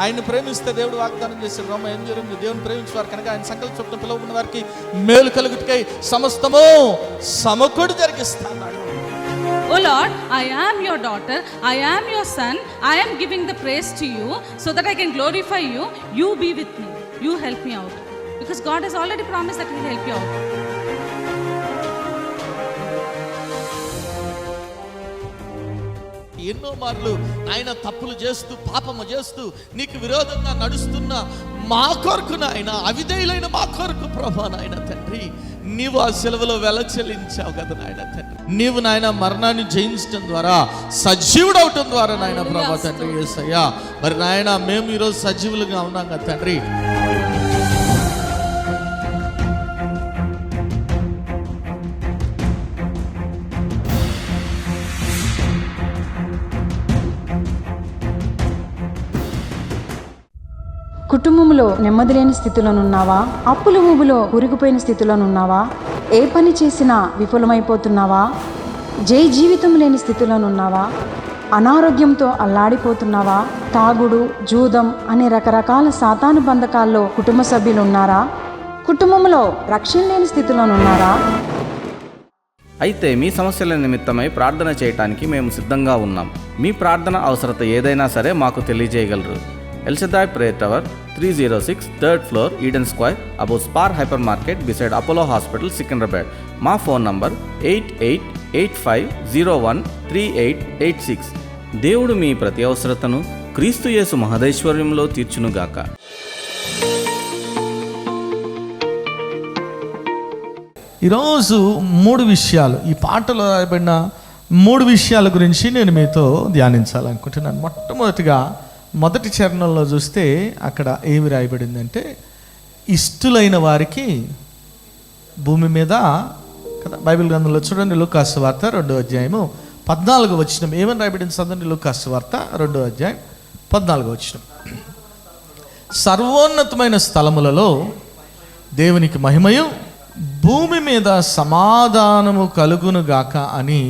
ఆయన ప్రేమిస్తే దేవుడు వాగ్దానం చేశాడు. రోమ 8:8, దేవుని ప్రేమించేవారు కనుక ఆయన సంకల్ప చొప్పున పిలువబడిన వారికి మేలు కలుగుటకై సమస్తము సమకూడి జరిగిస్తాడు. Oh Lord, I am your daughter, I am your son, I am giving the praise to you so that I can glorify you. You be with me, you help me out, because God has already promised that He will help you out. ఎన్నో మార్లు ఆయన తప్పులు చేస్తూ పాపము చేస్తూ నీకు విరోధంగా నడుస్తున్న మా కొరకు నాయన, అవిధేయులైన మా కొరకు ప్రభా నాయన తండ్రి, నీవు ఆ సెలవులో వెల చెల్లించావు కదా నాయన తండ్రి. నీవు నాయన మరణాన్ని జయించడం ద్వారా, సజీవుడవటం ద్వారా నాయన ప్రభా తండ్రి యేసయ్యా, మరి నాయన మేము ఈరోజు సజీవులుగా ఉన్నాం కదా తండ్రి. కుటుంబంలో నెమ్మది లేని స్థితిలోనున్నావా? అప్పుల ఊబిలో కూరుకుపోయిన స్థితిలోనున్నావా? ఏ పని చేసినా విఫలమైపోతున్నావా? జీవితం లేని స్థితిలోనున్నావా? అనారోగ్యంతో అల్లాడిపోతున్నావా? తాగుడు, జూదం అనే రకరకాల సాతాను బంధకాల్లో కుటుంబ సభ్యులు ఉన్నారా? కుటుంబంలో రక్షణ లేని స్థితిలోనున్నారా? అయితే మీ సమస్యల నిమిత్తమై ప్రార్థన చేయటానికి మేము సిద్ధంగా ఉన్నాం. మీ ప్రార్థన అవసరత ఏదైనా సరే మాకు తెలియజేయగలరు. El Shaddai Prayer Tower, 306 3rd floor, Eden Square, above Spar Hypermarket, beside Apollo Hospital, Secunderabad. మా ఫోన్ నంబర్ 8885013886. దేవుడు మీ ప్రతి అవసరతను క్రీస్తు యేసు మహదైశ్వర్యంలో తీర్చునుగాక. ఈరోజు 3 విషయాలు, ఈ పాటలో రాయబడిన 3 విషయాల గురించి నేను మీతో ధ్యానించాలనుకుంటున్నాను. మొట్టమొదటిగా మొదటి చరణంలో చూస్తే అక్కడ ఏమి రాయబడిందంటే, ఇష్టులైన వారికి భూమి మీద కదా. బైబిల్ గ్రంథంలో చూడండి, లూకాసు సువార్త 2వ అధ్యాయము 14వ వచనం ఏమని రాయబడింది చదవండి. లూకాసు సువార్త 2వ అధ్యాయం 14వ వచనం. సర్వోన్నతమైన స్థలములలో దేవునికి మహిమయు, భూమి మీద సమాధానము కలుగునుగాక అని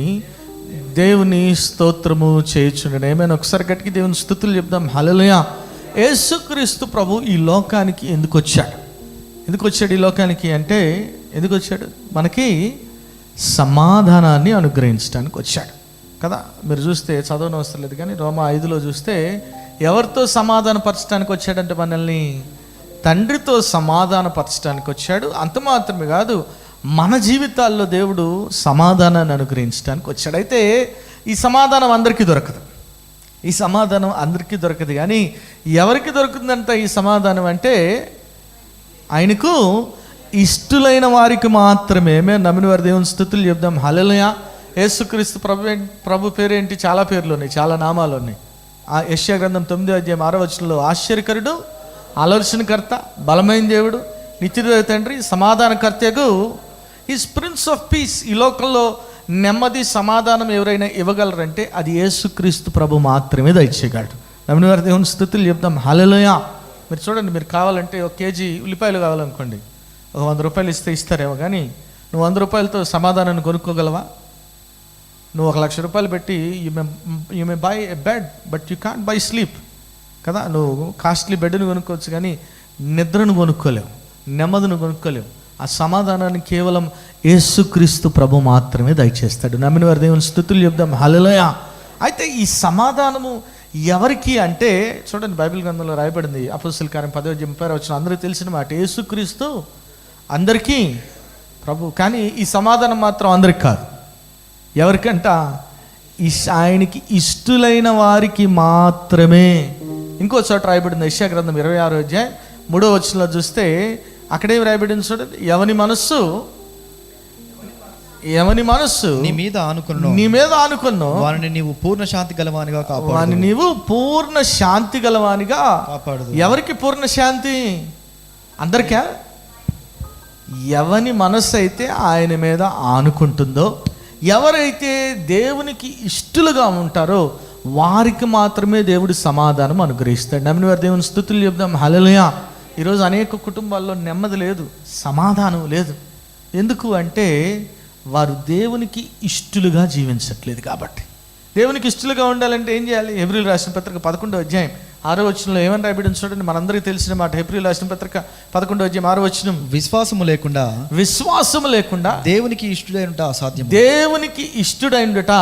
దేవుని స్తోత్రము చేయుచుండెను. ఏమైనా ఒకసారి గట్టికి దేవుని స్తుతులు చెప్దాం. హల్లెలూయా. యేసుక్రీస్తు ప్రభు ఈ లోకానికి ఎందుకు వచ్చాడు? ఈ లోకానికి అంటే ఎందుకు వచ్చాడు? మనకి సమాధానాన్ని అనుగ్రహించడానికి వచ్చాడు కదా. మీరు చూస్తే చదవని అవసరం లేదు కానీ రోమా 5లో చూస్తే ఎవరితో సమాధానపరచడానికి వచ్చాడంటే మనల్ని తండ్రితో సమాధానపరచడానికి వచ్చాడు. అంత మాత్రమే కాదు, మన జీవితాల్లో దేవుడు సమాధానాన్ని అనుగ్రహించడానికి వచ్చాడు. అయితే ఈ సమాధానం అందరికీ దొరకదు. కానీ ఎవరికి దొరుకుతుందంట ఈ సమాధానం అంటే, ఆయనకు ఇష్టులైన వారికి మాత్రమే. మేము నమ్మిన వారి దేవుని స్తుతులు చెప్దాం. హల్లెలూయా. యేసుక్రీస్తు ప్రభు పేరేంటి? చాలా పేర్లు ఉన్నాయి, చాలా నామాలు ఉన్నాయి. ఆ యెషయా గ్రంథం 9వ అధ్యాయం 6వ వచనంలో ఆశ్చర్యకరుడు, ఆలోచనకర్త, బలమైన దేవుడు, నిత్యుడైన తండ్రి, సమాధానకర్తకు ఈజ్ ప్రిన్స్ ఆఫ్ పీస్. ఈ లోకంలో నెమ్మది సమాధానం ఎవరైనా ఇవ్వగలరంటే అది యేసుక్రీస్తు ప్రభు మాత్రమే దయచేయగలడు. నమ్మిన వారి దేవుని స్తుతులు చెప్తాం. హల్లెలూయా. మీరు చూడండి, మీరు కావాలంటే 1 కేజీ ఉల్లిపాయలు కావాలనుకోండి, 100 రూపాయలు ఇస్తే ఇస్తారేమో, కానీ నువ్వు 100 రూపాయలతో సమాధానాన్ని కొనుక్కోగలవా? నువ్వు 1,00,000 రూపాయలు పెట్టి you may by a bed but you can't by sleep కదా. నువ్వు కాస్ట్లీ బెడ్ని కొనుక్కోవచ్చు కానీ నిద్రను కొనుక్కోలేవు, నెమ్మదిని కొనుక్కోలేవు. ఆ సమాధానాన్ని కేవలం యేసుక్రీస్తు ప్రభు మాత్రమే దయచేస్తాడు. నమ్మిన వారి దేవుని స్తుతులు చెప్దాం. హల్లెలూయా. అయితే ఈ సమాధానము ఎవరికి అంటే చూడండి, బైబిల్ గ్రంథంలో రాయబడింది. అపోస్తలుల కార్యం 10వ అధ్యాయం 30వ వచనం అందరికీ తెలిసిన మాట. యేసుక్రీస్తు అందరికీ ప్రభు, కానీ ఈ సమాధానం మాత్రం అందరికి కాదు. ఎవరికంట? ఆయనకి ఇష్టులైన వారికి మాత్రమే. ఇంకో చోట రాయబడింది యెషయా గ్రంథం 26వ అధ్యాయం 3వ వచనంలో చూస్తే అక్కడేం రాయబడింది చూడండి. ఎవని మనస్సు నీ మీద ఆనుకున్నో వారిని నీవు పూర్ణ శాంతి గలవానిగా కాపాడు. ఎవరికి పూర్ణ శాంతి? అందరికా? ఎవని మనస్సు అయితే ఆయన మీద ఆనుకుంటుందో, ఎవరైతే దేవునికి ఇష్టలుగా ఉంటారో వారికి మాత్రమే దేవుడి సమాధానం అనుగ్రహిస్తాడు. నమ్మిన వారి దేవుని స్తుతులు చెప్దాం. హల్లెలూయా. ఈరోజు అనేక కుటుంబాల్లో నెమ్మది లేదు, సమాధానం లేదు. ఎందుకు అంటే వారు దేవునికి ఇష్టలుగా జీవించట్లేదు కాబట్టి. దేవునికి ఇష్టలుగా ఉండాలంటే ఏం చేయాలి? హెబ్రీయులకు రాసిన పత్రిక 11వ అధ్యాయం 6వ వచనంలో ఏమని రాయబడింది చూడండి, మనందరికీ తెలిసిన మాట. హెబ్రీయులకు రాసిన పత్రిక 11వ అధ్యాయం 6వ వచనం. విశ్వాసము లేకుండా దేవునికి ఇష్టడైనట అసాధ్యం. దేవునికి ఇష్టడైనట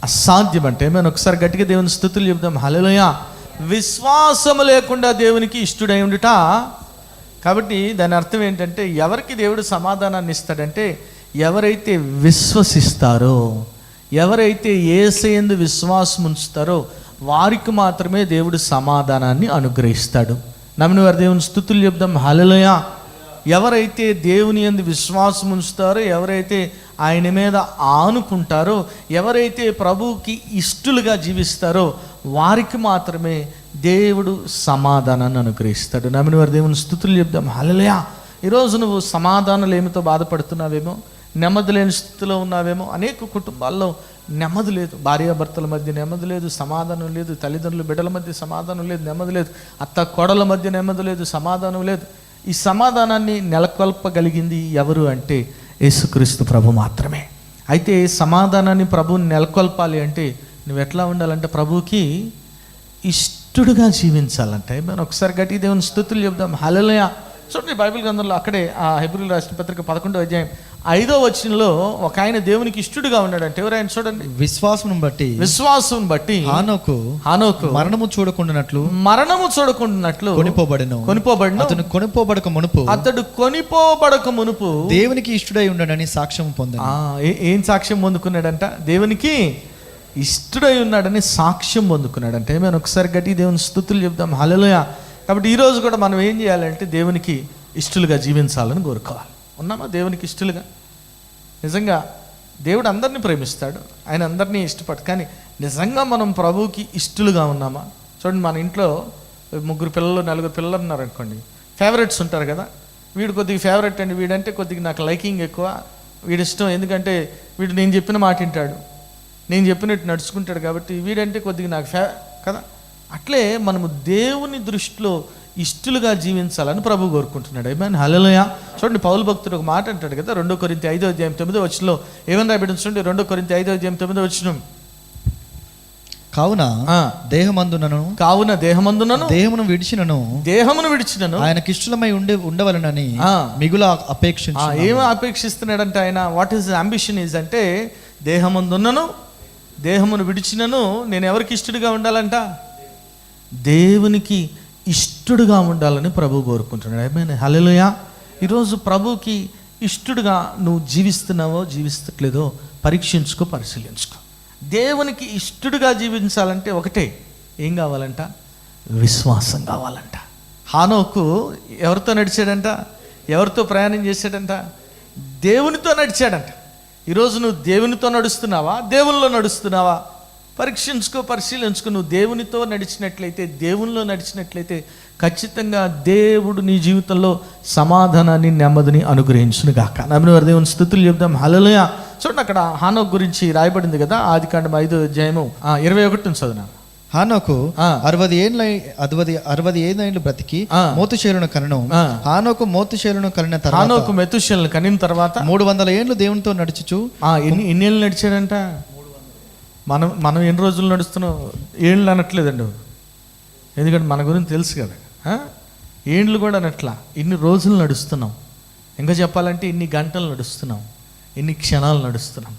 అసాధ్యం. అంటే మేము ఒకసారి గట్టిగా దేవుని స్తుతులు చెప్దాం. హల్లెలూయా. విశ్వాసము లేకుండా దేవునికి ఇష్టడై ఉండుట. కాబట్టి దాని అర్థం ఏంటంటే, ఎవరికి దేవుడు సమాధానాన్ని ఇస్తాడంటే ఎవరైతే విశ్వసిస్తారో, ఎవరైతే యేసయందు విశ్వాసం ఉంచుతారో వారికి మాత్రమే దేవుడు సమాధానాన్ని అనుగ్రహిస్తాడు. నమ్మిన వారి దేవుని స్తుతులు చెప్దాం. హల్లెలూయా. ఎవరైతే దేవుని యందు విశ్వాసం ఉంచుతారో, ఎవరైతే ఆయన మీద ఆనుకుంటారో, ఎవరైతే ప్రభువుకి ఇష్టలుగా జీవిస్తారో వారికి మాత్రమే దేవుడు సమాధానాన్ని అనుగ్రహిస్తాడు. నమ్మిన వారి దేవుని స్తుతులు చెప్దాం. హల్లెలూయా. ఈరోజు నువ్వు సమాధానం లేమితో బాధపడుతున్నావేమో, నెమ్మది లేని స్థితిలో ఉన్నావేమో. అనేక కుటుంబాల్లో నెమ్మది లేదు, భార్యాభర్తల మధ్య నెమ్మది లేదు, సమాధానం లేదు, తల్లిదండ్రులు బిడ్డల మధ్య సమాధానం లేదు, నెమ్మది లేదు, అత్త కోడల మధ్య నెమ్మది లేదు, సమాధానం లేదు. ఈ సమాధానాన్ని నెలకొల్పగలిగింది ఎవరు అంటే యేసుక్రీస్తు ప్రభు మాత్రమే. అయితే సమాధానాన్ని ప్రభువుని నెలకొల్పాలి అంటే నువ్వు ఎట్లా ఉండాలంటే ప్రభువుకి ఇష్టడుగా జీవించాలంటే మనం ఒకసారి గట్టి దేవుని స్తుతులు చెప్దాం. హల్లెలూయా. చూడండి, బైబిల్ గ్రంథంలో అక్కడే ఆ హెబ్రీయులకు రాసిన పత్రిక 11వ అధ్యాయం 5వ వచనంలో ఒక ఆయన దేవునికి ఇష్టడుగా ఉన్నాడంటే ఎవరైనా చూడండి. విశ్వాసం బట్టి హానోకు మరణము చూడకుండానట్లు కొనిపోబడెను. అతడు కొనిపోబడక మునుపు దేవునికి ఇష్టడై ఉండడని సాక్ష్యం పొందాడు. ఏం సాక్ష్యం పొందుకున్నాడంట? దేవునికి ఇష్టడై ఉన్నాడని సాక్ష్యం పొందుకున్నాడంటే. మేము ఒకసారి గట్టి దేవుని స్తుతులు చెప్దాం. హల్లెలూయా. కాబట్టి ఈరోజు కూడా మనం ఏం చేయాలంటే దేవునికి ఇష్టలుగా జీవించాలని కోరుకోవాలి. ఉన్నామా దేవునికి ఇష్టలుగా? నిజంగా దేవుడు అందరినీ ప్రేమిస్తాడు, ఆయన అందరినీ ఇష్టపడు. కానీ నిజంగా మనం ప్రభువుకి ఇష్టలుగా ఉన్నామా? చూడండి, మన ఇంట్లో 3 పిల్లలు 4 పిల్లలు ఉన్నారనుకోండి, ఫేవరెట్స్ ఉంటారు కదా. వీడు కొద్దిగా ఫేవరెట్ అండి, వీడంటే కొద్దిగా నాకు లైకింగ్ ఎక్కువ, వీడి ఇష్టం. ఎందుకంటే వీడు నేను చెప్పిన మాట వింటాడు, నేను చెప్పినట్టు నడుచుకుంటాడు, కాబట్టి వీడంటే కొద్దిగా నాకు కదా. అట్లే మనము దేవుని దృష్టిలో ఇష్టలుగా జీవించాలని ప్రభు కోరుకుంటున్నాడు. ఆమేన్. హల్లెలూయా. చూడండి, పౌలు భక్తుడు ఒక మాట అంటాడు కదా, 2 కొరింథీ 5వ అధ్యాయం 9వ వచనంలో ఏమని రాయబడింది చూడండి. 2 కొరింథీ 5వ అధ్యాయం 9వ వచనం. కావున దేహమందునను దేహమును విడిచినను ఆయనకి ఇష్టమై ఉండవలనని మిగుల అపేక్షించు. ఏమి అపేక్షిస్తున్నాడంటే ఆయన, వాట్ ఈస్ అంబిషన్ ఈజ్ అంటే, దేహమును విడిచినను నేను ఎవరికి ఇష్టడుగా ఉండాలంట? దేవునికి ఇష్టడుగా ఉండాలని ప్రభు కోరుకుంటున్నాడు. ఆమేన్. హల్లెలూయా. ఈరోజు ప్రభుకి ఇష్టడుగా నువ్వు జీవిస్తట్లేదో పరీక్షించుకో, పరిశీలించుకో. దేవునికి ఇష్టడుగా జీవించాలంటే ఒకటే, ఏం కావాలంట? విశ్వాసం కావాలంట. హానోకు ఎవరితో నడిచాడంట? ఎవరితో ప్రయాణం చేశాడంట? దేవునితో నడిచాడంట. ఈరోజు నువ్వు దేవునితో నడుస్తున్నావా, దేవునిలో నడుస్తున్నావా? పరీక్షించుకో, పరిశీలించుకో. నువ్వు దేవునితో నడిచినట్లయితే, దేవునిలో నడిచినట్లయితే ఖచ్చితంగా దేవుడు నీ జీవితంలో సమాధానాన్ని, నెమ్మదిని అనుగ్రహించును గాక. నమ్మిన వారి దేవుని స్తుతులు చెప్దాం. హల్లెలూయా. చూడండి, అక్కడ హానోకు గురించి రాయబడింది కదా, ఆదికాండం 5వ అధ్యాయము 21 చదువునా. హానోకు 60 ఏళ్ళు బ్రతికి మోతుషేలును కనెను. హానోకు మోతుషేలును కనిన తర్వాత, హానోకు మెతుషేలును కనిన తర్వాత 300 ఏళ్ళు దేవునితో నడుచుచు. ఎన్ని ఏళ్ళు నడిచాడంట? మనం ఎన్ని రోజులు నడుస్తున్నాం? ఏళ్ళు అనట్లేదండి, ఎందుకంటే మన గురించి తెలుసు కదా. ఏండ్లు కూడా అనట్లా, ఇన్ని రోజులు నడుస్తున్నాం. ఇంకా చెప్పాలంటే ఇన్ని గంటలు నడుస్తున్నాం, ఇన్ని క్షణాలు నడుస్తున్నాం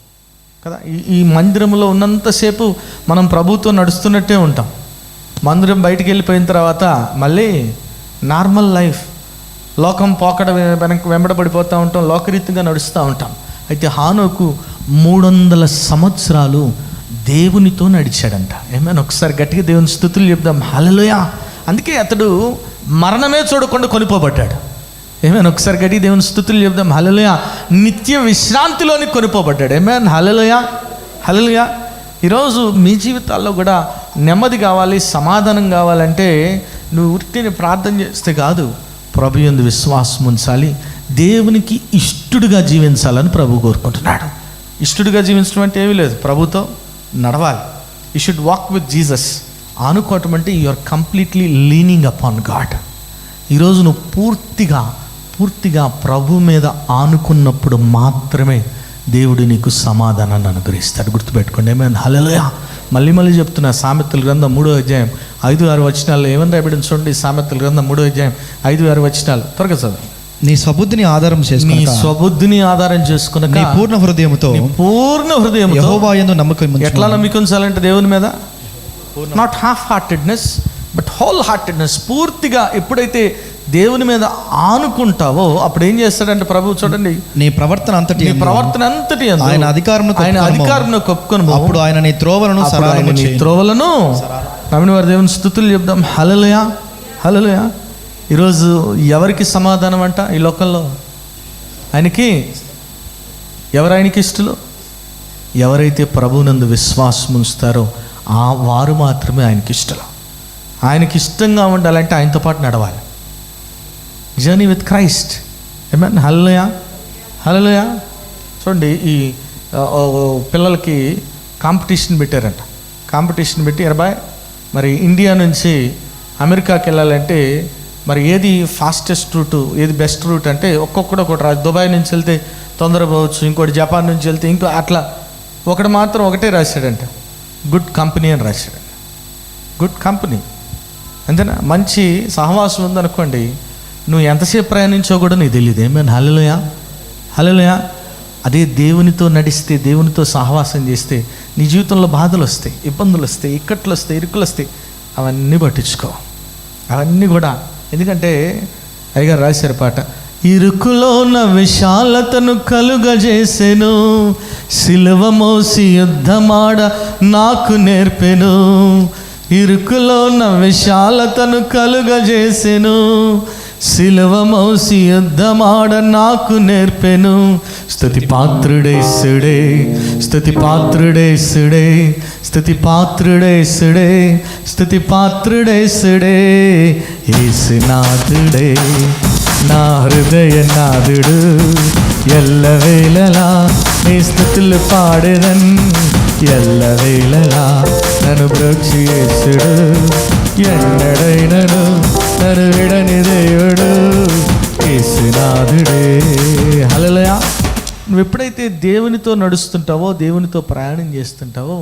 కదా. ఈ మందిరంలో ఉన్నంతసేపు మనం ప్రభుతో నడుస్తున్నట్టే ఉంటాం. మందిరం బయటికి వెళ్ళిపోయిన తర్వాత మళ్ళీ నార్మల్ లైఫ్, లోకం పోకడ వెంబడబడిపోతూ ఉంటాం, లోకరీతిగా నడుస్తూ ఉంటాం. అయితే హానోకు 300 సంవత్సరాలు దేవునితో నడిచాడంట. ఏమైనా ఒకసారి గట్టిగా దేవుని స్తుతులు చెప్దాం. హల్లెలూయా. అందుకే అతడు మరణమే చూడకుండా కొనిపోబడ్డాడు. ఏమైనా ఒకసారి గట్టిగా దేవుని స్తుతులు చెప్దాం. హల్లెలూయా. నిత్య విశ్రాంతిలోని కొనిపోబడ్డాడు. ఏమైనా హల్లెలూయా. హల్లెలూయా. ఈరోజు మీ జీవితాల్లో కూడా నెమ్మది కావాలి, సమాధానం కావాలంటే నువ్వు ఉట్టిని ప్రార్థన చేస్తే కాదు, ప్రభు యందు విశ్వాసం ఉంచాలి, దేవునికి ఇష్టడుగా జీవించాలని ప్రభు కోరుకుంటున్నాడు. ఇష్టడుగా జీవించడం అంటే ఏమీ లేదు, ప్రభుతో నడవాలి. You should walk with Jesus. ఆనుకోవటం అంటే you are completely leaning upon God. ఈరోజు నువ్వు పూర్తిగా ప్రభు మీద ఆనుకున్నప్పుడు మాత్రమే దేవుడు నీకు సమాధానాన్ని అనుగ్రహిస్తాడు. గుర్తుపెట్టుకోండి. ఏమైనా హల్లెలూయా. మళ్ళీ చెప్తున్నా, సామెతల గ్రంథం 3వ అధ్యాయం 5-6 వచనాల్లో ఏమని రాయబడింది చూడండి. సామెతల గ్రంథం 3వ అధ్యాయం 5-6 వచనాలు త్వరగా చదువు. నీ స్వబుద్ధిని ఆధారం నీ చేసుకుని స్వబుద్ధిని ఆధారం చేసుకుని నీ పూర్ణ హృదయముతో పూర్ణ హృదయం యెహోవా యందు నమ్మకం ఉంచుము. ఎట్లా నమ్మిక ఉంచాలంటే దేవుని మీద, not half heartedness but whole heartedness. పూర్తిగా ఎప్పుడైతే దేవుని మీద ఆనుకుంటావో అప్పుడు ఏం చేస్తాడంటే ప్రభు చూడండి, నీ ప్రవర్తన అంతటి నీ ప్రవర్తన అంతటి యందు ఆయన అధికారంను కొప్పుకొని అప్పుడు ఆయన నీ త్రోవలను సరళము నీ చేయును. త్రోవలను నమ్మిన వారి దేవుని స్తుతులు చెప్దాం. హల్లెలూయా, హల్లెలూయా. ఈరోజు ఎవరికి సమాధానం అంట ఈ లోకంలో? ఆయనకి ఎవరు ఆయనకి ఇష్టలు? ఎవరైతే ప్రభువునందు విశ్వాసం ఉంచుతారో వారు మాత్రమే ఆయనకి ఇష్టలు. ఆయనకి ఇష్టంగా ఉండాలంటే ఆయనతో పాటు నడవాలి. Journey with Christ. ఏమన్నా హల్లెలూయా, హల్లెలూయా. చూడండి, ఈ పిల్లలకి కాంపిటీషన్ పెట్టారంట. కాంపిటీషన్ పెట్టి మరి ఇండియా నుంచి అమెరికాకి వెళ్ళాలంటే మరి ఏది ఫాస్టెస్ట్ రూట్, ఏది బెస్ట్ రూట్ అంటే ఒక్కొక్కడు ఒకటి రాదు. దుబాయ్ నుంచి వెళ్తే తొందరగా పోవచ్చు, ఇంకోటి జపాన్ నుంచి వెళ్తే ఇంకో అట్లా. ఒకటి మాత్రం ఒకటే రాశాడంట, గుడ్ కంపెనీ అని రాశాడు. గుడ్ కంపెనీ అంతేనా? మంచి సహవాసం ఉందనుకోండి, నువ్వు ఎంతసేపు ప్రయాణించో కూడా నీకు తెలియదు. ఏమైనా హల్లెలూయా, హల్లెలూయా. అదే దేవునితో నడిస్తే, దేవునితో సహవాసం చేస్తే నీ జీవితంలో బాధలు వస్తాయి, ఇబ్బందులు వస్తాయి, ఇక్కట్లు వస్తాయి, ఇరుకులు వస్తాయి. అవన్నీ పట్టించుకో, అవన్నీ కూడా. ఎందుకంటే అయ్యగారు రాశారు పాట, ఇరుకులోన విశాలతను కలుగజేసెను, సిలువ మోసి యుద్ధమాడ నాకు నేర్పెను. ఇరుకులోన విశాలతను కలుగజేసెను, సిలువ మోసి యుద్ధమాడ నాకు నేర్పెను. స్తుతి పాత్రుడేసుడే, స్తుతి పాత్రుడేసుడే, స్తుతి పాత్రుడేసుడే, స్తుతి పాత్రుడేసుడే. యేసునాథుడే నా హృదయనాథుడు, ఎల్లవేళలా నీ స్తుతులు పాడెదన్. ఎల్లవేళలా నన్ను బ్రోక్షి యేసుడు, ఎన్నడైనను నన్ను విడని దేవుడు యేసునాథుడే. హల్లెలూయా. నువ్వు ఎప్పుడైతే దేవునితో నడుస్తుంటావో, దేవునితో ప్రయాణం చేస్తుంటావో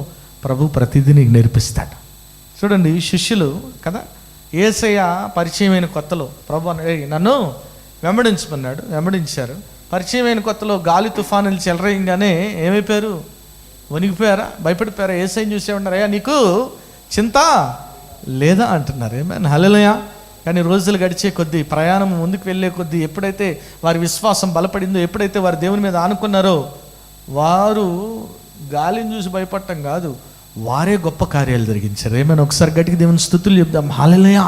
ప్రభు ప్రతిదీ నీకు నేర్పిస్తాడు. చూడండి, శిష్యులు కదా, యేసయ్య పరిచయమైన కొత్తలో ప్రభు నన్ను వెంబడించమన్నాడు, వెంబడించారు. పరిచయమైన కొత్తలో గాలి తుఫానులు చెలరేయంగానే ఏమైపోయారు? వణిగిపోయారా? భయపడిపోయారా? యేసయ్యని చూసేమన్నారు, అయ్యా నీకు చింత లేదా అంటున్నారు. ఏమైనా హల్లెలూయా. కానీ రోజులు గడిచే కొద్దీ, ప్రయాణం ముందుకు వెళ్ళే కొద్దీ, ఎప్పుడైతే వారి విశ్వాసం బలపడిందో, ఎప్పుడైతే వారు దేవుని మీద ఆనుకున్నారో, వారు గాలిని చూసి భయపడటం కాదు, వారే గొప్ప కార్యాలు జరిగించారు. ఏమైనా ఒకసారి గట్టిగా దేవుని స్తుతులు చెప్దాం. హల్లెలూయా.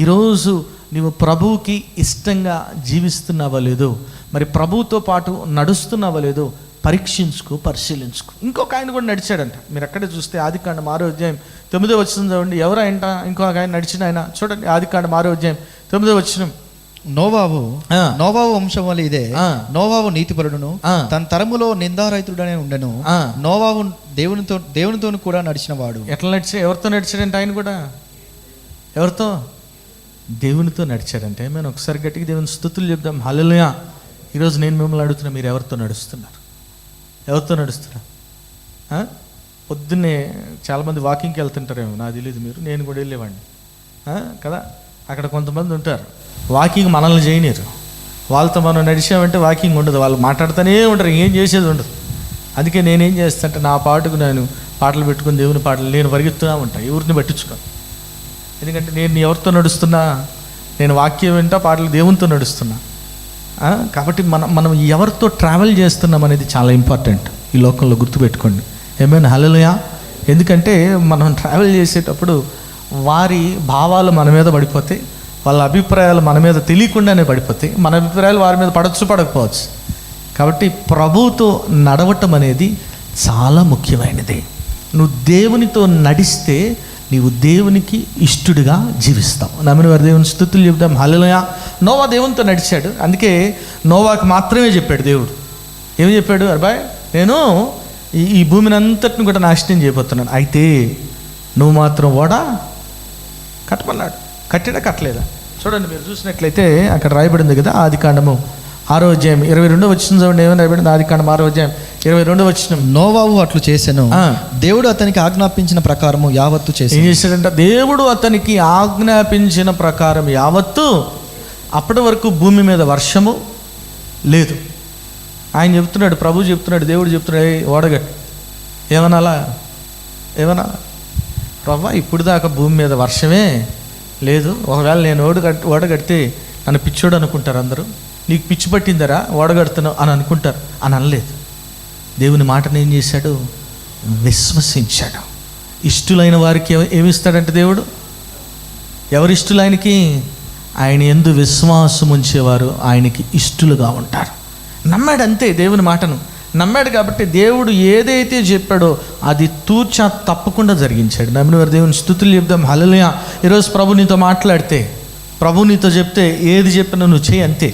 ఈరోజు నీవు ప్రభువుకి ఇష్టంగా జీవిస్తున్నావా లేదో, మరి ప్రభువుతో పాటు నడుస్తున్నావా లేదో పరీక్షించుకో, పరిశీలించుకో. ఇంకొక ఆయన కూడా నడిచాడంట. మీరు అక్కడే చూస్తే ఆదికాండం 6వ అధ్యాయం 9వ వచనం చూడండి. ఎవరు ఆయన? ఇంకొక ఆయన నడిచిన ఆయన. చూడండి, ఆదికాండం 6వ అధ్యాయం 9వ వచనం. నోవాబు వంశం వల్ల ఇదే. నోవాబు నీతిపరుడును, తన తరములో నిందారహితుడనే ఉండెను. నోవాబు దేవునితో కూడా నడిచిన వాడు. ఎట్లా నడిచా? ఎవరితో నడిచాడంటే ఆయన కూడా? ఎవరితో? దేవునితో నడిచాడంటే. మేము ఒకసారి గట్టిగా దేవుని స్తుతులు చెప్దాం. హల్లెలూయా. ఈరోజు నేను మిమ్మల్ని అడుగుతున్నా, మీరు ఎవరితో నడుస్తున్నారు? ఎవరితో నడుస్తున్నారు? పొద్దున్నే చాలామంది వాకింగ్కి వెళ్తుంటారేమో, నాకు తెలియదు. నేను కూడా వెళ్ళేవాడిని కదా. అక్కడ కొంతమంది ఉంటారు, వాకింగ్ మనల్ని చేయనిరు. వాళ్ళతో మనం నడిచామంటే వాకింగ్ ఉండదు, వాళ్ళు మాట్లాడుతూనే ఉంటారు, ఏం చేసేది ఉండదు. అందుకే నేనేం చేస్తానంటే నా పాటకు నేను పాటలు పెట్టుకుని, దేవుని పాటలు నేను పరిగెత్తున్నా ఉంటాను, ఎవరిని పట్టించుకోను. ఎందుకంటే నేను ఎవరితో నడుస్తున్నా? నేను వాక్యం వింటా, పాటలు దేవునితో నడుస్తున్నా. కాబట్టి మనం ఎవరితో ట్రావెల్ చేస్తున్నాం అనేది చాలా ఇంపార్టెంట్ ఈ లోకంలో, గుర్తుపెట్టుకోండి. ఏమైనా హల్లెలూయా. ఎందుకంటే మనం ట్రావెల్ చేసేటప్పుడు వారి భావాలు మన మీద పడిపోతాయి, వాళ్ళ అభిప్రాయాలు మన మీద తెలియకుండానే పడిపోతాయి. మన అభిప్రాయాలు వారి మీద పడవచ్చు, పడకపోవచ్చు. కాబట్టి ప్రభువుతో నడవటం అనేది చాలా ముఖ్యమైనది. నువ్వు దేవునితో నడిస్తే నీవు దేవునికి ఇష్టడుగా జీవిస్తావు. నమ్మిన వారి దేవుని స్తుతులు చెప్దాం. హల్లెలూయా. నోవా దేవునితో నడిచాడు. అందుకే నోవాకి మాత్రమే చెప్పాడు దేవుడు. ఏమి చెప్పాడు? అబ్బాయి, నేను ఈ భూమిని అంతటిని కూడా నాశనం చేయబోతున్నాను, అయితే నువ్వు మాత్రం ఓడ కట్టమన్నాడు. కట్టాడా కట్టలేదా? చూడండి, మీరు చూసినట్లయితే అక్కడ రాయబడింది కదా, ఆదికాండము 6వ అధ్యాయం 22 వచ్చిన చూడండి, ఏమని రాయబడింది? ఆదికాండం 6వ అధ్యాయం 22 వచ్చిన. నోవాహు అట్లు చేసెను, దేవుడు అతనికి ఆజ్ఞాపించిన ప్రకారము యావత్తు ఏం చేసి. చేశాడంట? దేవుడు అతనికి ఆజ్ఞాపించిన ప్రకారం యావత్తు. అప్పటి వరకు భూమి మీద వర్షము లేదు. ఆయన చెప్తున్నాడు, ప్రభు చెప్తున్నాడు, దేవుడు చెప్తున్నాడు, ఓడగట్టు. ఏమనాలా? ప్రభు ఇప్పుడు దాకా భూమి మీద వర్షమే లేదు, ఒకవేళ నేను ఓడగడితే నన్ను పిచ్చోడు అనుకుంటారు అందరూ. నీకు పిచ్చి పట్టిందరా ఓడగడుతున్నావు అని అనుకుంటారు అని అనలేదు. దేవుని మాటను ఏం చేశాడు? విశ్వసించాడు. ఇష్టులైన వారికి ఏమిస్తాడంటే దేవుడు? ఎవరి ఇష్టులు ఆయనకి? ఆయన యందు విశ్వాసం ఉంచేవారు ఆయనకి ఇష్టులుగా ఉంటారు. నమ్మాడు అంతే, దేవుని మాటను నమ్మాడు. కాబట్టి దేవుడు ఏదైతే చెప్పాడో అది తూచా తప్పకుండా జరిగించాడు. నమ్మిన వారు దేవుని స్తుతులు చెప్దాం. హల్లెలూయా. ఈరోజు ప్రభు నీతో మాట్లాడితే, ప్రభు నీతో చెప్తే ఏది చెప్పినా నువ్వు చేయి అంతే.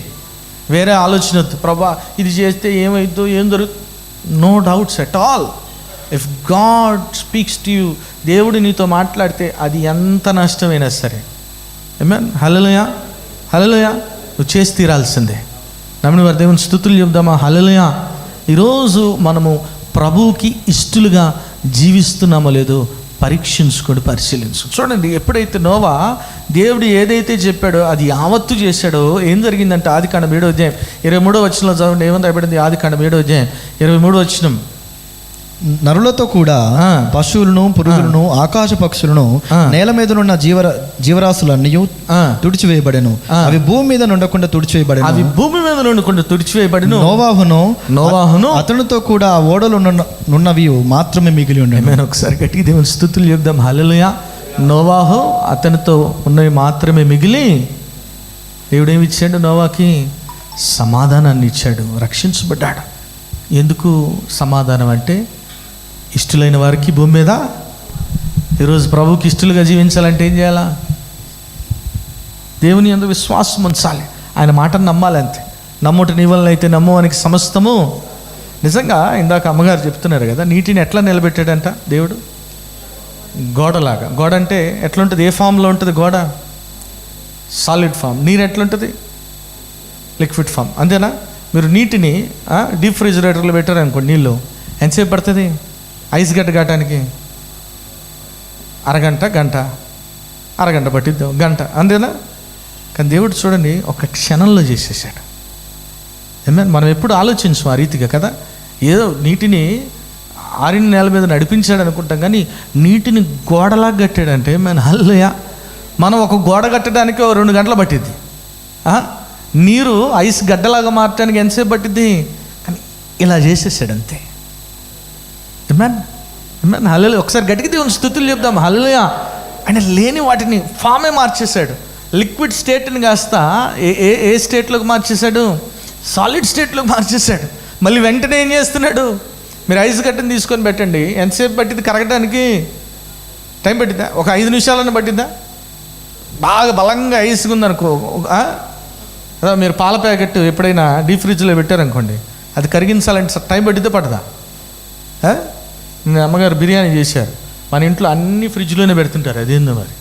వేరే ఆలోచన వద్దు. ప్రభా ఇది చేస్తే ఏమైద్దో, ఏం దొరుకుతుంది? No doubts at all. If God speaks to you, దేవుడు నీతో మాట్లాడితే అది ఎంత నష్టమైనా సరే, ఆమేన్, హల్లెలూయా, హల్లెలూయా, నువ్వు చేసి తీరాల్సిందే. నమ్మిన వారి దేవుని స్తుతులు చెప్దామా? హల్లెలూయా. ఈరోజు మనము ప్రభువుకి ఇష్టలుగా జీవిస్తున్నామో లేదో పరీక్షించుకొని పరిశీలించుకోండి. చూడండి, ఎప్పుడైతే నోవా దేవుడు ఏదైతే చెప్పాడో అది యావత్తు చేశాడో ఏం జరిగిందంటే ఆదికాండం 7వ అధ్యాయం 23వ వచనంలో చదవండి. ఏమని రాయబడింది? ఆదికాండం 7వ అధ్యాయం 23వ వచనం. నరులతో కూడా పశువులను, పురుగులను, ఆకాశ పక్షులను, నేల మీద ఉన్న జీవరాశులన్నీ తుడిచివేయబడెను. అవి భూమి మీద నుండకుండా తుడిచివేయబడెను. నోవాహును అతనితో కూడా ఆ ఓడలు నున్నవి మాత్రమే మిగిలి ఉండేవి. నేను ఒకసారి గట్టిగా దేవుని స్తుతులు చెప్దాం. హల్లెలూయా. నోవాహు అతనితో ఉన్నవి మాత్రమే మిగిలి. దేవుడు ఏమి ఇచ్చాడు? నోవాకి సమాధానాన్ని ఇచ్చాడు, రక్షించబడ్డాడు. ఎందుకు సమాధానం అంటే, ఇష్టలైన వారికి భూమి మీద ఈరోజు ప్రభువుకి ఇష్టలుగా జీవించాలంటే ఏం చేయాలా? దేవుని యందు విశ్వాసం ఉంచాలి, ఆయన మాటను నమ్మాలి అంతే. నమ్ముట నీ వలన అయితే నమ్మువానికి సమస్తము. నిజంగా ఇందాక అమ్మగారు చెప్తున్నారు కదా, నీటిని ఎట్లా నిలబెట్టాడంట దేవుడు? గోడలాగా. గోడ అంటే ఎట్లా ఉంటుంది? ఏ ఫామ్లో ఉంటుంది గోడ? Solid form. నీరు ఎట్లుంటుంది? Liquid form. అంతేనా? మీరు నీటిని డీప్ ఫ్రిజిరేటర్లో పెట్టారు అనుకోండి, నీళ్ళు ఎంతసేపు పడుతుంది ఐస్ గడ్డ కావటానికి? అరగంట పట్టిద్దాం, గంట, అంతేనా? కానీ దేవుడు చూడండి ఒక క్షణంలో చేసేసాడు. ఏమన్నా మనం ఎప్పుడు ఆలోచించం ఆ రీతిగా కదా. ఏదో నీటిని ఆరిన నేల మీద నడిపించాడు అనుకుంటాం, కానీ నీటిని గోడలాగా కట్టాడంటే హల్లెలూయా. మనం ఒక గోడ కట్టడానికి 2 గంటలు పట్టిద్ది. నీరు ఐస్ గడ్డలాగా మార్చడానికి ఎంతసేపు పట్టిద్ది? కానీ ఇలా చేసేసాడు అంతే. ఏమన్ హల్లెలూయా. ఒకసారి గట్టిగా దేవుని స్తుతులు చెప్దాం. హల్లెలూయా. ఆయన లేని వాటిని ఫామే మార్చేశాడు. లిక్విడ్ స్టేట్ని కాస్త ఏ స్టేట్లోకి మార్చేశాడు? సాలిడ్ స్టేట్లోకి మార్చేశాడు. మళ్ళీ వెంటనే ఏం చేస్తున్నాడు? మీరు ఐస్ గడ్డని తీసుకొని పెట్టండి, ఎంతసేపు పట్టింది కరగడానికి? టైం పట్టిద్దా? ఒక 5 నిమిషాలన్నా పట్టిద్దా? బాగా బలంగా ఐస్గా ఉందనుకో, మీరు పాల ప్యాకెట్ ఎప్పుడైనా డీప్ ఫ్రిడ్జ్లో పెట్టారనుకోండి, అది కరిగించాలంటే టైం పట్టిద్దా పడదా? అమ్మగారు బిర్యానీ చేశారు, మన ఇంట్లో అన్ని ఫ్రిడ్జ్లోనే పెడుతుంటారు. అదేందో మరి.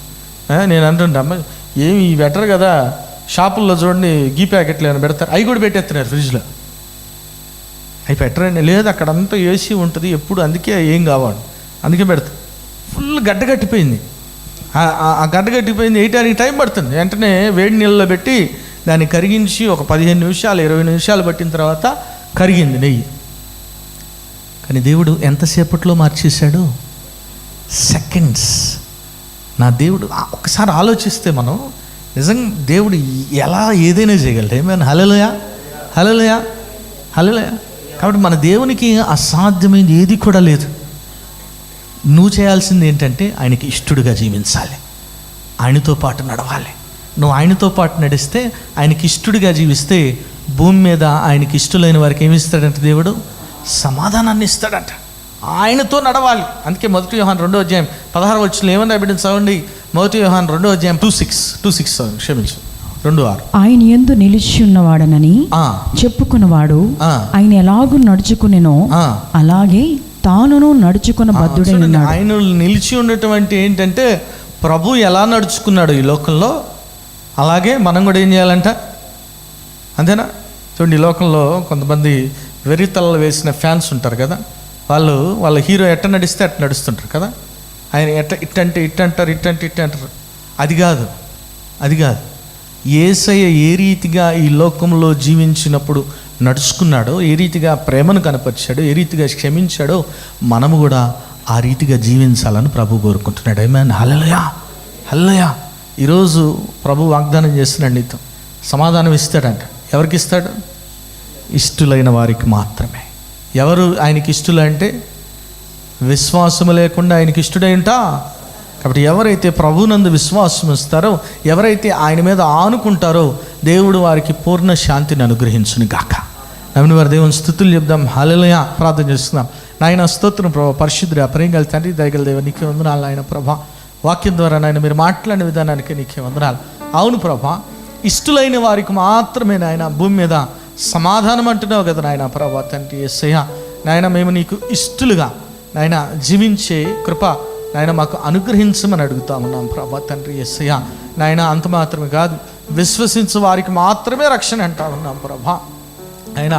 నేను అంటుంటా, అమ్మ ఏమి బెటర్ కదా, షాపుల్లో చూడండి గీ ప్యాకెట్లు ఏమైనా పెడతారు, అవి కూడా పెట్టేస్తున్నారు ఫ్రిడ్జ్లో. అవి పెట్టరండి. లేదు, అక్కడంతా ఏసీ ఉంటుంది ఎప్పుడు, అందుకే ఏం కావాలి, అందుకే పెడతారు. ఫుల్ గడ్డ కట్టిపోయింది. ఆ గడ్డ కట్టిపోయింది వేయటానికి టైం పడుతుంది. వెంటనే వేడి నీళ్ళలో పెట్టి దాన్ని కరిగించి ఒక 15 నిమిషాలు 20 నిమిషాలు పట్టిన తర్వాత కరిగింది నెయ్యి. కానీ దేవుడు ఎంతసేపట్లో మార్చేశాడు? సెకండ్స్. నా దేవుడు ఒకసారి ఆలోచిస్తే మనం నిజంగా దేవుడు ఎలా ఏదైనా చేయగలడు. ఏమైనా హల్లెలూయా, హల్లెలూయా, హల్లెలూయా. కాబట్టి మన దేవునికి అసాధ్యమైనది ఏది కూడా లేదు. నువ్వు చేయాల్సింది ఏంటంటే ఆయనకి ఇష్టడుగా జీవించాలి, ఆయనతో పాటు నడవాలి. నువ్వు ఆయనతో పాటు నడిస్తే, ఆయనకి ఇష్టడుగా జీవిస్తే, భూమి మీద ఆయనకి ఇష్టలైన వారికి ఏమి ఇస్తాడంటే దేవుడు? సమాధానాన్ని ఇస్తాడంట. ఆయనతో నడవాలి. అందుకే 1 యోహాను 2వ అధ్యాయం 16వ వచనంలో ఏమన్నా రాయబడింది చదవండి. 1 యోహాను 2వ అధ్యాయం 2:6 క్షమించు 2:6. ఆయన యందు నిలిచి ఉన్నవాడనని చెప్పుకున్నవాడు ఆయన ఎలాగూ నడుచుకునేనో అలాగే తానును నడుచుకున్న బద్ధుడై ఉన్నాడు. ఆయన నిలిచి ఉండటం అంటే ఏంటంటే, ప్రభు ఎలా నడుచుకున్నాడు ఈ లోకంలో, అలాగే మనం కూడా ఏం చేయాలంట, అంతేనా? చూడండి, ఈ లోకంలో కొంతమంది వెర్రితలలు వేసిన ఫ్యాన్స్ ఉంటారు కదా, వాళ్ళ హీరో ఎట్ట నడిస్తే అట్ట నడుస్తుంటారు కదా. ఆయన ఇట్టంటే ఇట్టంటారు, ఇట్టంటే ఇట్టంటారు. అది కాదు. యేసయ్య ఏ రీతిగా ఈ లోకంలో జీవించినప్పుడు నడుచుకున్నాడో, ఏ రీతిగా ప్రేమను కనపరిచాడో, ఏ రీతిగా క్షమించాడో, మనము కూడా ఆ రీతిగా జీవించాలని ప్రభు కోరుకుంటున్నాడు. ఆమేన్. హల్లెలూయా. ఈరోజు ప్రభు వాగ్దానం చేస్తున్నాడు, నీతో సమాధానం ఇస్తాడంట. ఎవరికి ఇస్తాడు? ఇష్టులైన వారికి మాత్రమే. ఎవరు ఆయనకి ఇష్టలు అంటే విశ్వాసము లేకుండా ఆయనకి ఇష్టడై ఉంటా. కాబట్టి ఎవరైతే ప్రభునందు విశ్వాసం ఇస్తారో, ఎవరైతే ఆయన మీద ఆనుకుంటారో, దేవుడు వారికి పూర్ణ శాంతిని అనుగ్రహించును గాక. నమ్మిన వారి దేవుని స్తుతులు చెప్దాం. హల్లెలూయా. ప్రార్థన చేస్తున్నాం. నాయన స్తోత్రం ప్రభా, పరిశుద్ధుడా, ప్రేమగల తండ్రి, దయగల దేవ, నీకే వందనాలు నాయన ప్రభా. వాక్యం ద్వారా నాయన మీరు మాట్లాడిన విధానానికి నీకే వందనాలు. అవును ప్రభా, ఇష్టులైన వారికి మాత్రమే నాయన భూమి మీద సమాధానం అంటున్నావు కదా నాయన ప్రభా తండ్రి యేసయ్య. నాయన మేము నీకు ఇష్టలుగా నాయన జీవించే కృప నాయన మాకు అనుగ్రహించమని అడుగుతా ఉన్నాం ప్రభా తండ్రి యేసయ్య. నాయన అంత మాత్రమే కాదు, విశ్వసించే వారికి మాత్రమే రక్షణ అంటా ఉన్నాం ప్రభా. ఆయన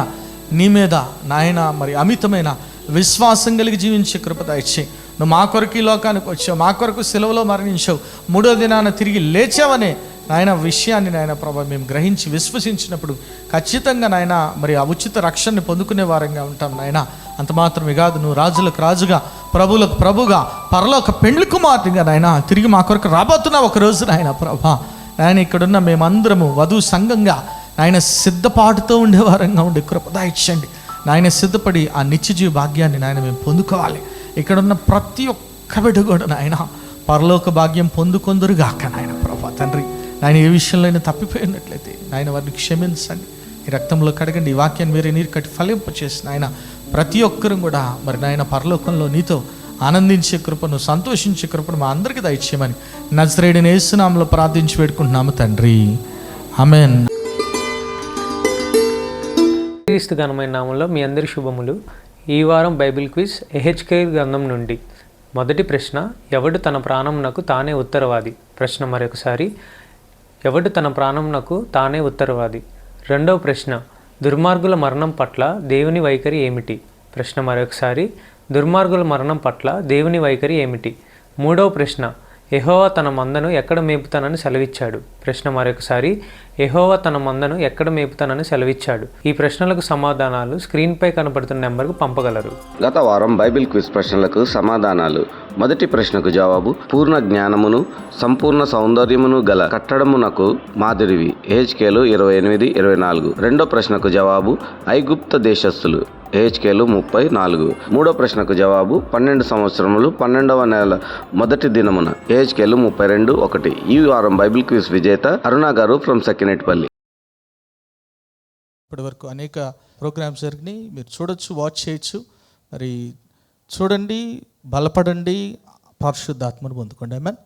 నీ మీద నాయన మరి అమితమైన విశ్వాసం కలిగి జీవించే కృప దయచేయి. నువ్వు మా కొరకు ఈ లోకానికి వచ్చావు, మా కొరకు సెలవులో మరణించావు, 3వ దినాన తిరిగి లేచావనే నాయన విషయాన్ని నాయన ప్రభా మేము గ్రహించి విశ్వసించినప్పుడు ఖచ్చితంగా నాయన మరి ఆ ఉచిత రక్షణని పొందుకునే వారంగా ఉంటాం నాయన. అంత మాత్రమే కాదు, నువ్వు రాజులకు రాజుగా, ప్రభువులకు ప్రభుగా, పరలోక పెండ్లి కుమార్తెగా నాయన తిరిగి మా కొరకు రాబోతున్నావు ఒకరోజు నాయన ప్రభా. నాయన ఇక్కడున్న మేమందరము వధువు సంఘంగా నాయన సిద్ధపాటుతో ఉండేవారంగా ఉండే కృప దయచేయండి నాయన. సిద్ధపడి ఆ నిత్యజీవ భాగ్యాన్ని నాయన మేము పొందుకోవాలి. ఇక్కడున్న ప్రతి ఒక్క బిడ్డ కూడా నాయన పరలోక భాగ్యం పొందుకొందురుగాక నాయన ప్రభా తండ్రి. నాయన ఏ విషయంలో అయినా తప్పిపోయినట్లయితే నాయన వారిని క్షమించండి, ఈ రక్తంలో కడగండి, ఈ వాక్యాన్ని వేరే నీరు కట్టి ఫలింపచేసి నాయన ప్రతి ఒక్కరూ కూడా మరి నాయన పరలోకంలో నీతో ఆనందించే కృపను, సంతోషించే కృపను మా అందరికీ దయచేయమని నజరేయుడైన యేసు నామములో ప్రార్థించి పెట్టుకుంటున్నాము తండ్రి. ఆమేన్. క్రీస్తు ఘనమైన నామంలో మీ అందరి శుభములు. ఈ వారం బైబిల్ క్విజ్ ఎహెచ్కేల్ గ్రంథం నుండి. మొదటి ప్రశ్న, ఎవడు తన ప్రాణమునకు తానే ఉత్తరవాది? ప్రశ్న మరొకసారి, ఎవడు తన ప్రాణమునకు తానే ఉత్తరవాది? రెండవ ప్రశ్న, దుర్మార్గుల మరణం పట్ల దేవుని వైఖరి ఏమిటి? ప్రశ్న మరొకసారి, దుర్మార్గుల మరణం పట్ల దేవుని వైఖరి ఏమిటి? మూడవ ప్రశ్న, యెహోవా తన మందను ఎక్కడ మేపుతానని సెలవిచ్చాడు? ప్రశ్న మరొకసారి, యెహోవా తన మందను ఎక్కడ మేపుతానని సెలవిచ్చాడు? ఈ ప్రశ్నలకు సమాధానాలు స్క్రీన్పై కనపడుతున్న నెంబర్కు పంపగలరు. గత వారం బైబిల్ క్విజ్ ప్రశ్నలకు సమాధానాలు. మొదటి ప్రశ్నకు జవాబు, పూర్ణ జ్ఞానమును సంపూర్ణ సౌందర్యమును గల కట్టడమునకు మాదిరివి. ఎహెచ్కేలు 28-24. రెండో ప్రశ్నకు జవాబు, ఐగుప్త దేశస్థులు. ఎహెచ్కేలు 34. మూడో ప్రశ్నకు జవాబు, 12 సంవత్సరములు 12వ నెల మొదటి దినమున. ఎహెచ్కేలు 32:1. ఈ వారం బైబిల్ క్విజ్ విజేత అరుణ గారు ఫ్రమ్ సకినేటిపల్లి. ఇప్పటి వరకు అనేక ప్రోగ్రామ్స్ జరిగినాయి, మీరు చూడొచ్చు, వాచ్ చేయొచ్చు. మరి చూడండి, బలపడండి, పరిశుద్ధాత్మను పొందుకోండి. ఆమేన్.